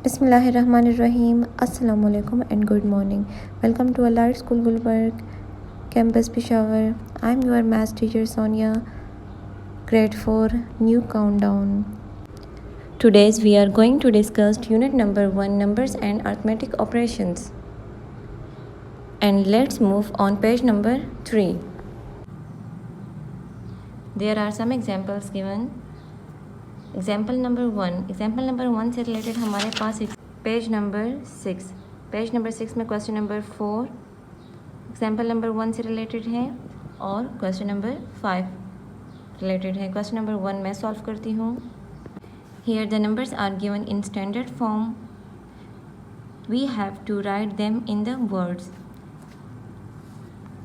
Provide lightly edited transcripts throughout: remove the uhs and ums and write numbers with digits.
Bismillahirrahmanirrahim. Assalamu alaikum and good morning. Welcome to Allied School Gulbarg, Campus Peshawar. I'm your maths teacher Sonia, grade 4, new countdown. Today we are going to discuss unit number 1, numbers and arithmetic operations. And let's move on page number 3. There are some examples given. Example number one से related हमारे पास page number 6 में question number 4 example number 1 से related है और question number 5 related है। Question number 1 मैं solve करती हूँ। Here the numbers are given in standard form, we have to write them in the words.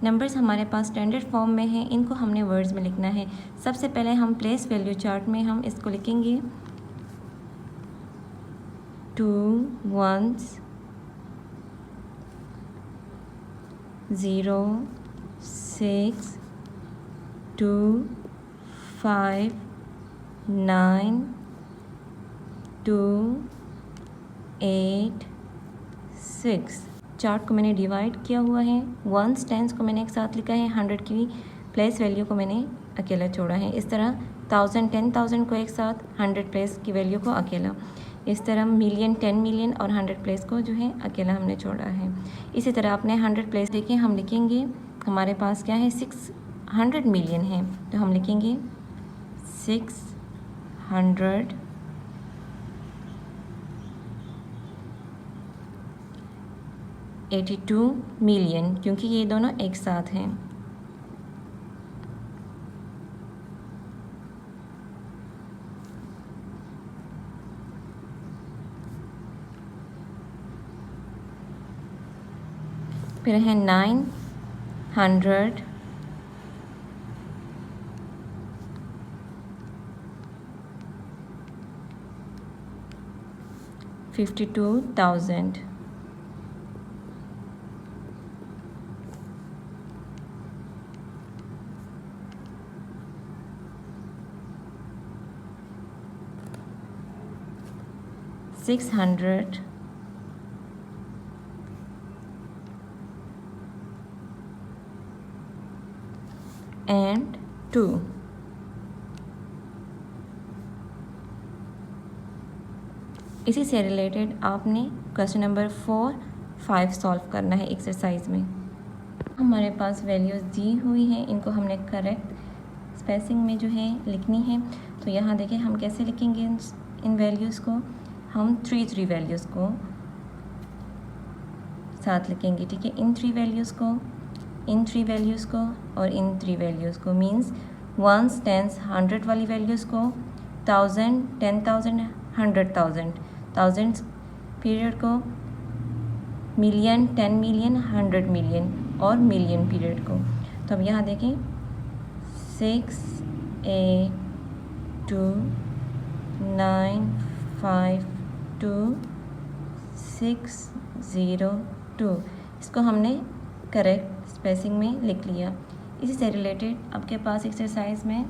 Numbers हमारे पास स्टैंडर्ड फॉर्म में है, इनको हमने वर्ड्स में लिखना है। सबसे पहले हम प्लेस वैल्यू चार्ट में हम इसको लिखेंगे 2 1s 0 6 2 5 9 2 8 6। चार्ट को मैंने डिवाइड किया हुआ है। 1s 10s को मैंने एक साथ लिखा है, 100 की प्लेस वैल्यू को मैंने अकेला छोड़ा है। इस तरह 1000 10,000 को एक साथ, 100 प्लेस की वैल्यू को अकेला। इस तरह मिलियन 10 मिलियन और 100 प्लेस को जो है अकेला हमने छोड़ा है। इसी तरह अपने 100 प्लेस देखें, हम लिखेंगे हमारे पास क्या है 600 मिलियन है, तो हम लिखेंगे 600 82 मिलियन, क्योंकि ये दोनों एक साथ हैं। फिर है 900 52,000। $600 and 2। इसी से रिलेटेड आपने क्वेश्चन नंबर 4 5 सॉल्व करना है एक्सरसाइज में। हमारे पास वैल्यूज़ दी हुई हैं, इनको हमने करेक्ट स्पेसिंग में जो है लिखनी है। तो यहाँ देखें हम कैसे लिखेंगे इन वैल्यूज़ को। हम 3 वैल्यूज़ को साथ लिखेंगे, ठीक है। इन 3 वैल्यूज़ को, इन 3 वैल्यूज़ को और इन 3 वैल्यूज़ को, मीन्स 1s 10s 100 वाली वैल्यूज़ को, 1000 10,000 100,000 1000 पीरियड को, मिलियन 10 मिलियन 100 मिलियन और मिलियन पीरियड को। तो अब यहाँ देखें 6 8 2 9 5 2 6 0 2, इसको हमने करेक्ट स्पेसिंग में लिख लिया। इसी से रिलेटेड आपके पास एक्सरसाइज में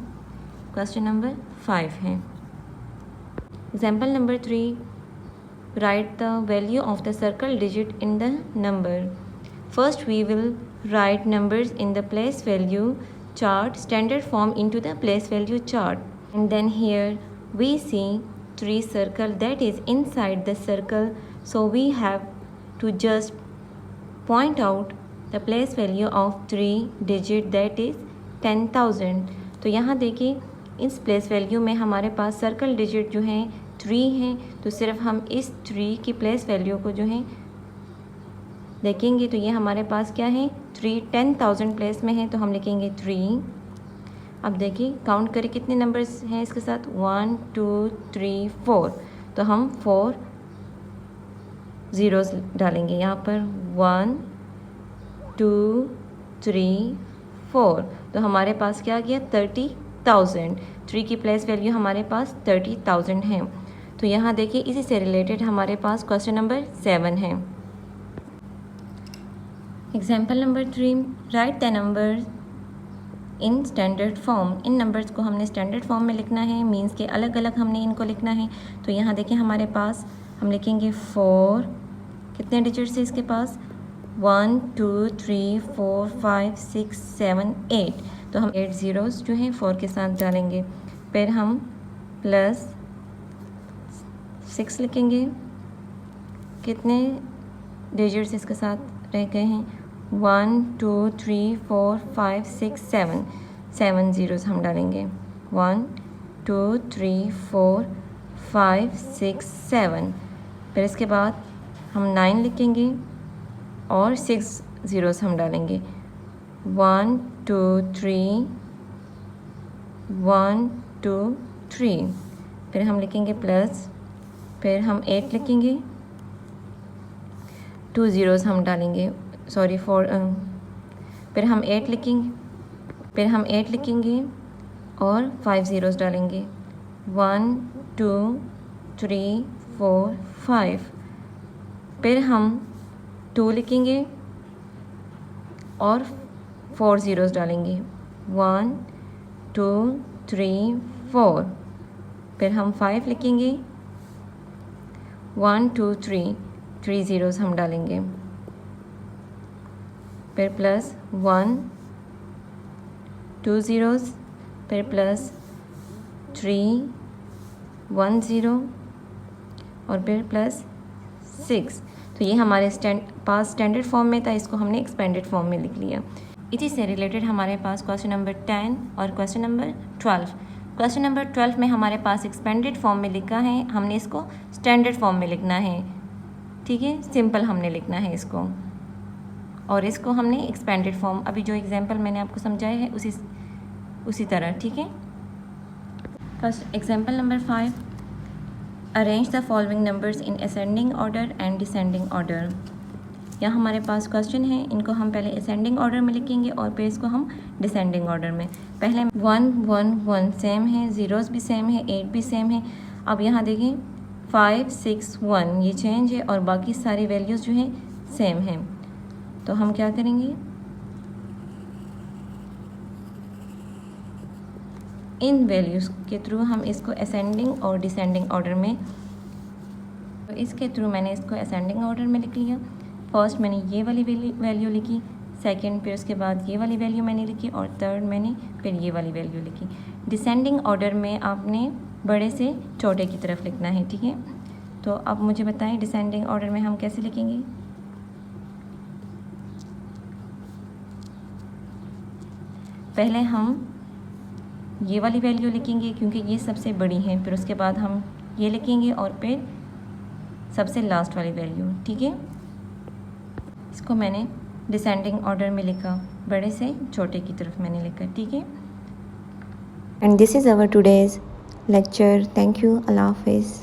क्वेश्चन नंबर 5 है। Example number 3, write the value of the circle digit in the number. First we will write numbers in the place value chart standard form into the place value chart, and then here we see 3 circle that is inside the circle, so we have to just point out the place value of 3 digit that is 10,000। तो यहाँ देखिए इस place value में हमारे पास circle digit जो है 3 है, तो सिर्फ हम इस 3 की प्लेस वैल्यू को जो है देखेंगे। तो ये हमारे पास क्या है 3 10,000 प्लेस में है, तो हम लिखेंगे 3। अब देखिए काउंट करें कितने नंबर्स हैं इसके साथ, 1 2 3 4, तो हम 4 ज़ीरोज़ डालेंगे यहाँ पर, 1 2 3 4, तो हमारे पास क्या आ गया 30,000। 3 की प्लेस वैल्यू हमारे पास 30,000 है। तो यहाँ देखिए इसी से रिलेटेड हमारे पास क्वेश्चन नंबर 7 है। Example number 3, write the number in standard form. In numbers को हमने स्टैंडर्ड फॉर्म में लिखना है, मीन्स के अलग अलग हमने इनको लिखना है। तो यहाँ देखिए हमारे पास हम लिखेंगे 4, कितने डिजिट्स है इसके पास 1 2 3 4 5 6 7 8, तो हम 8 ज़ीरोज़ जो हैं 4 के साथ डालेंगे। फिर हम प्लस 6 लिखेंगे, कितने डिजिट्स इसके साथ रह गए हैं 1 2 3 4 5 6 7, 7 ज़ीरोज़ हम डालेंगे 1 2 3 4 5 6 7। फिर इसके बाद हम 9 लिखेंगे और 6 ज़ीरोज़ हम डालेंगे 1 2 3 1 2 3। फिर हम लिखेंगे प्लस, फिर हम 8 लिखेंगे, 2 ज़ीरोज़ हम डालेंगे, सॉरी 4, फिर हम 8 लिखेंगे और 5 ज़ीरोज़ डालेंगे 1 2 3 4 5। फिर हम 2 लिखेंगे और 4 ज़ीरोज़ डालेंगे 1 2 3 4। फिर हम 5 लिखेंगे 1 2 3, 3 ज़ीरोज़ हम डालेंगे, फिर प्लस 1 2 ज़ीरोज़, फिर प्लस 3 1 ज़ीरो और फिर प्लस 6। तो ये हमारे पास स्टैंडर्ड फॉर्म में था, इसको हमने एक्सपेंडेड फॉर्म में लिख लिया। इसी से रिलेटेड हमारे पास क्वेश्चन नंबर 10 और क्वेश्चन नंबर 12। क्वेश्चन नंबर 12 में हमारे पास एक्सपेंडेड फॉर्म में लिखा है, हमने इसको स्टैंडर्ड फॉर्म में लिखना है, ठीक है, सिंपल हमने लिखना है इसको, और इसको हमने एक्सपेंडेड फॉर्म, अभी जो एग्जांपल मैंने आपको समझाया है उसी तरह, ठीक है। First example number 5, arrange the following numbers in ascending order and descending order. यहाँ हमारे पास क्वेश्चन है, इनको हम पहले असेंडिंग ऑर्डर में लिखेंगे और फिर इसको हम डिसेंडिंग ऑर्डर में। पहले 1 1 1 सेम है, ज़ीरोज़ भी सेम है, 8 भी सेम है। अब यहाँ देखें 5 6 1 ये चेंज है और बाकी सारी वैल्यूज़ जो हैं सेम हैं। तो हम क्या करेंगे, इन वैल्यूज़ के थ्रू हम इसको असेंडिंग और डिसेंडिंग ऑर्डर में, तो इसके थ्रू मैंने इसको असेंडिंग ऑर्डर में लिख लिया। फर्स्ट मैंने ये वाली वैल्यू लिखी, सेकंड फिर उसके बाद ये वाली वैल्यू मैंने लिखी और थर्ड मैंने फिर ये वाली वैल्यू लिखी। डिसेंडिंग ऑर्डर में आपने बड़े से छोटे की तरफ लिखना है, ठीक है। तो अब मुझे बताएं डिसेंडिंग ऑर्डर में हम कैसे लिखेंगे। पहले हम ये वाली वैल्यू लिखेंगे क्योंकि ये सबसे बड़ी है, फिर उसके बाद हम ये लिखेंगे और फिर सबसे लास्ट वाली वैल्यू, ठीक है। इसको मैंने डिसेंडिंग ऑर्डर में लिखा, बड़े से छोटे की तरफ मैंने लिखा, ठीक है। And this is our today's lecture. Thank you. अल्लाह हाफिज़।